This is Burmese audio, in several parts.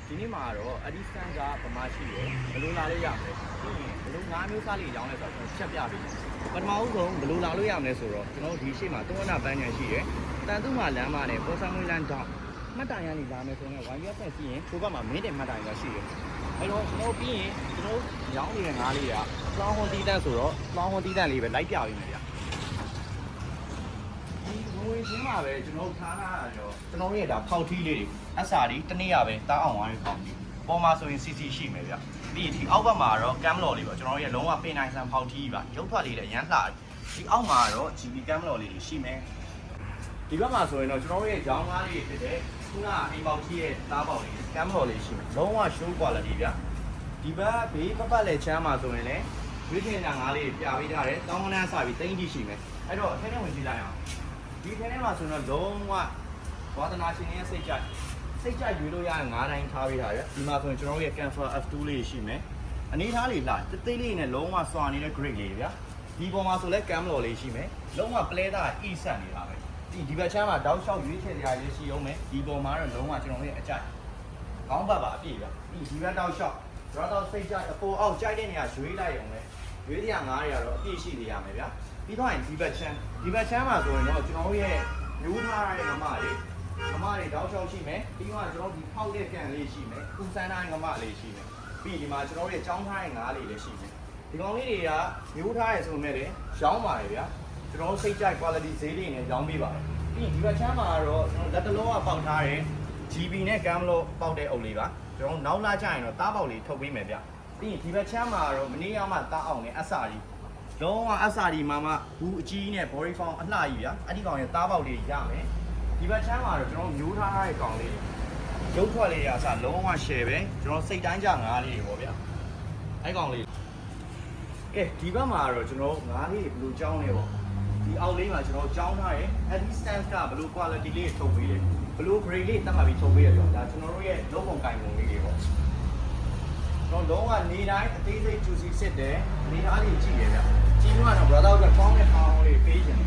ဒီနေ့မှာတော့အဒီစန်ကဗမာရှိတယ်ဘယ်လိုလာလို့ရမလဲပြီးရင်ဘယ်လိုငါးမျိုးစားလေးရောင်းလဲဆိုတော့ချက်ပြပေးမယ်ပထမဦးဆုံးဘယ်လိုလာလို့ရမလဲဆိုတော့ကျွန်တော်ဒီရှေ့မှာသုံးဝနာပန်းညာရှိတယ်တန်သူ့မှာလမ်းမနဲ့ပေါ်ဆာမွေးလမ်းတောင်းမှတ်တိုင်ရနေလာမယ်ဆိုတော့ဝိုင်းရက်ဆက်ပြီးရင်ကိုဘက်မှာမင်းတင်မှတ်တိုင်ရရှိတယ်အဲ့တော့ကျွန်တော်ပြီးရင်ကျွန်တော်ရောင်းနေတဲ့ငါးလေးကလောင်းဟွန်တီးတန့်ဆိုတော့လောင်းဟွန်တီးတန့်လေးပဲလိုက်ပြပေးမယ်ဗျငွေချင်းမှာပဲကျွန်တော်ထားတာတော့ကျွန်တော်ရဲ့ဒါဖောက်ထီးလေးတွေအစာတွေတနေ့ရပဲတားအောင်သွားတဲ့ဖောက်ထီးပေါ်မှာဆိုရင် CC ရှိမယ်ဗျပြီးဒီအောက်ဘက်မှာတော့ကမ်မလော်လေးပေါ့ကျွန်တော်ရဲ့လုံးဝပင်နိုင်ဆန်ဖောက်ထီးပါရုပ်ထွက်လေးလည်းရမ်းလှတယ်ဒီအောက်မှာတော့ GB ကမ်မလော်လေးတွေရှိမယ်ဒီဘက်မှာဆိုရင်တော့ကျွန်တော်ရဲ့ကြောင်းကားလေးဖြစ်တဲ့ခုနအိမ်ပေါက်ကြီးရဲ့သားပေါက်လေးကမ်မလော်လေးရှိမယ်လုံးဝ show quality ဗျဒီဘက်ဘေးပတ်လက်ချမ်းမှာဆိုရင်လည်းရွေးချယ်တာငါးလေးပြပေးထားတယ်တောင်းကနန်းစပြီးတိမ့်ကြီးရှိမယ်အဲ့တော့အထက်ထဲဝင်ကြည့်လိုက်အောင်ဒီထဲထဲမှာဆိုတော့လုံးဝဝါသနာရှင်ရဲ့စိတ်ကြိုက်ရွေးလို့ရတဲ့ငါးတိုင်းထားပေးထားတယ်ဒီမှာဆိုရင်ကျွန်တော်တို့ရဲ့ Cancer F2 လေးရှိမယ်အနေထားလေးလာတိတ်လေးနဲ့လုံးဝစွာနေတဲ့ grade လေးဗျာဒီပေါ်မှာဆိုလဲ cam လော်လေးရှိမယ်လုံးဝ play တာ e ဆက်နေတာပဲဒီဘက်ချမ်းမှာတောက်လျှောက်ရွေးချယ်ကြရလေးရှိအောင်မယ်ဒီပေါ်မှာတော့လုံးဝကျွန်တော်တို့ရဲ့အကြိုက်ခေါင်းဘက်ပါအပြည့်ဗျာဒီဘက်တောက်လျှောက်ကျွန်တော်စိတ်ကြိုက်အပေါ်အောက်ကြိုက်တဲ့နေရာရွေးလိုက်အောင်ပဲရွေးတရားငါးတွေကတော့အပြည့်ရှိနေရမယ်ဗျာပြီးတော့ဒီဘက်ချမ်းမှာဆိုရင်တော့ကျွန်တော်တို့ရဲ့မျိုးထားရတဲ့ငမတွေတောက်လျှောက်ရှိမယ်ပြီးတော့ကျွန်တော်ဒီဖောက်တဲ့ကန်လေးရှိမယ်ကုစမ်းတိုင်းငမလေးရှိမယ်ပြီးဒီမှာကျွန်တော်တို့ရဲ့ចောင်းထားတဲ့ငါးလေးလည်းရှိမယ်ဒီကောင်လေးတွေကမျိုးထားရဆိုမဲ့လည်းရောင်းပါတယ်ဗျာကျွန်တော်စိတ်ကြိုက် quality ဈေးလေးနဲ့ရောင်းပေးပါတယ်ပြီးဒီဘက်ချမ်းမှာတော့ကျွန်တော်လက်တလုံးကပေါက်ထားတဲ့ GB နဲ့ cam လို့ပေါက်တဲ့အုပ်လေးပါကျွန်တော်နောက်လာကြရင်တော့တားပေါက်လေးထုတ်ပေးမယ်ဗျပြီးဒီဘက်ချမ်းမှာတော့မနေ့ကမှတားအောင်နဲ့အစာကြီးလုံးဝအစာဒီမှာမှဘူးအကြီးနဲ့ body form အလှကြီးဗျာအဲ့ဒီကောင်ရဲ့သားပေါက်လေးရမယ်ဒီဘက်ချမ်းမှာတော့ကျွန်တော်မျိုးထားတဲ့ကောင်လေးရုပ်ထွက်လေးရအစလုံးဝ share ပဲကျွန်တော်စိတ်တိုင်းကြငါးလေးတွေပေါ့ဗျာအဲ့ကောင်လေးကဲဒီဘက်မှာတော့ကျွန်တော်ငါးလေးတွေဘယ်လိုကြောင်းလဲပေါ့ဒီအောက်လေးမှာကျွန်တော်ကြောင်းထားတယ် at distance ကဘယ်လို quality လေးထုတ်ပေးလဲဘယ်လို grade လေးတတ်မှတ်ပြီးထုတ်ပေးရတော့ဒါကျွန်တော်တို့ရဲ့လုံးပုံကိုင်ပုံလေးတွေပေါ့ကျွန်တော်လုံးဝနေတိုင်းအသေးစိတ် juicy စစ်တယ်နေသားလေးကြည့်ရဗျကြည့်လို့ကတော့ brother ကကောင်းတဲ့ခေါင်းလေးပေးခြင်း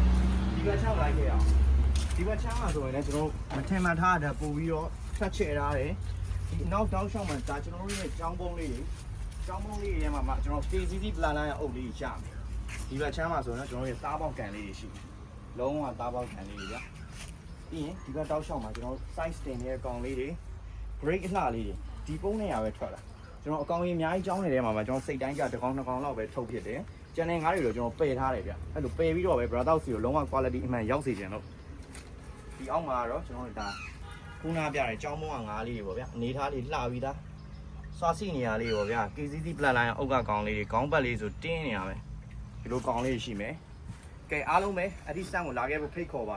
ဒီဘက်ချောက်လိုက်ခဲ့အောင်ဒီဘက်ချမ်းမှာဆိုရင်လည်းကျွန်တော်မထင်မှန်ထားတာပို့ပြီးတော့ဖတ်ချဲထားတယ်ဒီနောက်တောက်လျှောက်မှာဒါကျွန်တော်တို့ရဲ့ကြောင်းပုံးလေးတွေမှာကျွန်တော် KCC ပလာလာရဲ့အုပ်လေးရမယ်ဒီဘက်ချမ်းမှာဆိုရင်ကျွန်တော်ရဲ့သားပေါက်ကန်လေးတွေရှိတယ်လုံးဝသားပေါက်ကန်လေးတွေဗျပြီးရင်ဒီဘက်တောက်လျှောက်မှာကျွန်တော် size တင်တဲ့အကောင်လေးတွေ break အလှလေးတွေဒီပုံးနေရပဲထွက်လာကျွန်တော်အကောင်ကြီးအများကြီးကြောင်းနေတဲ့မှာကျွန်တော်စိတ်တိုင်းကြတစ်ကောင်နှစ်ကောင်လောက်ပဲထုတ်ဖြစ်တယ်ကျန်တဲ့ငါးတွေတော့ကျွန်တော်ပယ်ထားတယ်ဗျအဲ့လိုပယ်ပြီးတော့ပဲ brother စီကိုလုံးဝ quality အမှန်ရောက်စေချင်လို့ဒီအောက်မှာတော့ကျွန်တော်တို့ဒါခုနပြတဲ့ကြောင်းမုံကငါးလေးတွေပေါ့ဗျအနေထားလေးလှပြီးသားစွာစီနေရလေးပေါ့ဗျ KCC ပလက်လိုင်းအုတ်ကကောင်လေးတွေခေါင်းပတ်လေးဆိုတင်းနေရမယ်ဒီလိုကောင်လေးရှိမယ်ကဲအားလုံးပဲအဒီစတန်ကိုလာခဲ့ဖို့ဖိတ်ခေါ်ပါတယ်